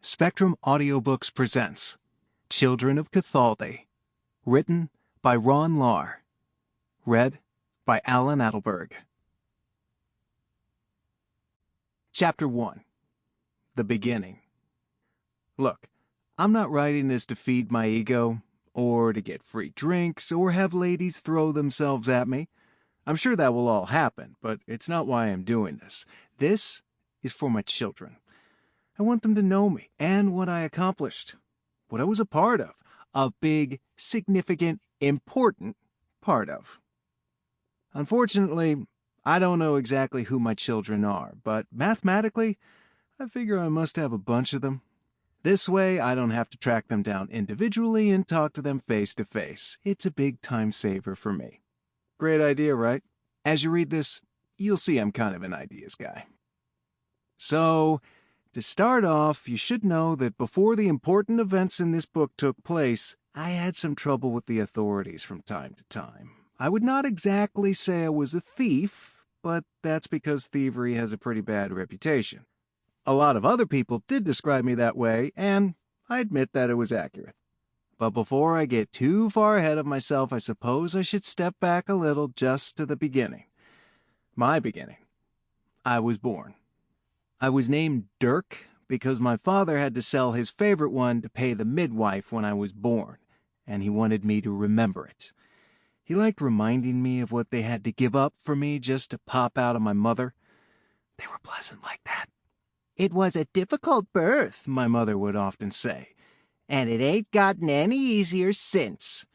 Spectrum Audiobooks presents Children of Kathaldi, written by Lahr, read by Adelberg. Chapter 1. The Beginning. Look, I'm not writing this to feed my ego, or to get free drinks, or have ladies throw themselves at me. I'm sure that will all happen, but it's not why I'm doing this. This is for my children. I want them to know me and what I accomplished, what I was a part of, a big, significant, important part of. Unfortunately, I don't know exactly who my children are, but mathematically, I figure I must have a bunch of them. This way, I don't have to track them down individually and talk to them face to face. It's a big time saver for me. Great idea, right? As you read this, you'll see I'm kind of an ideas guy. So, to start off, you should know that before the important events in this book took place, I had some trouble with the authorities from time to time. I would not exactly say I was a thief, but that's because thievery has a pretty bad reputation. A lot of other people did describe me that way, and I admit that it was accurate. But before I get too far ahead of myself, I suppose I should step back a little just to the beginning. My beginning. I was born. I was named Dirk because my father had to sell his favorite one to pay the midwife when I was born, and he wanted me to remember it. He liked reminding me of what they had to give up for me just to pop out of my mother. They were pleasant like that. "It was a difficult birth," my mother would often say, "and it ain't gotten any easier since."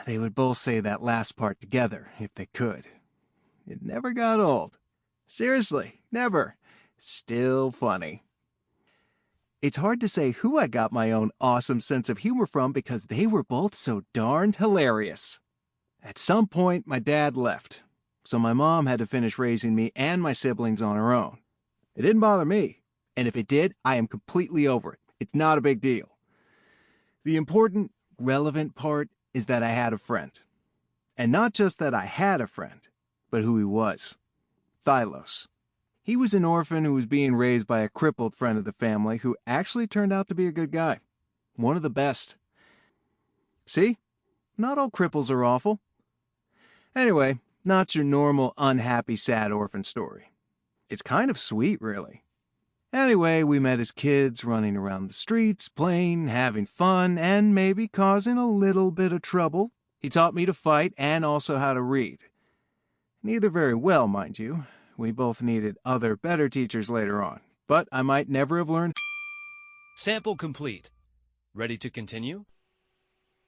They would both say that last part together, if they could. It never got old. Seriously, never. Still funny. It's hard to say who I got my own awesome sense of humor from because they were both so darned hilarious. At some point, my dad left, so my mom had to finish raising me and my siblings on her own. It didn't bother me, and if it did, I am completely over it. It's not a big deal. The important, relevant part is that I had a friend. And not just that I had a friend, but who he was. Thylos. He was an orphan who was being raised by a crippled friend of the family who actually turned out to be a good guy. One of the best. See? Not all cripples are awful. Anyway, not your normal unhappy, sad orphan story. It's kind of sweet, really. Anyway, we met as kids, running around the streets, playing, having fun, and maybe causing a little bit of trouble. He taught me to fight and also how to read. Neither very well, mind you. We both needed other, better teachers later on, but I might never have learned. Sample complete. Ready to continue?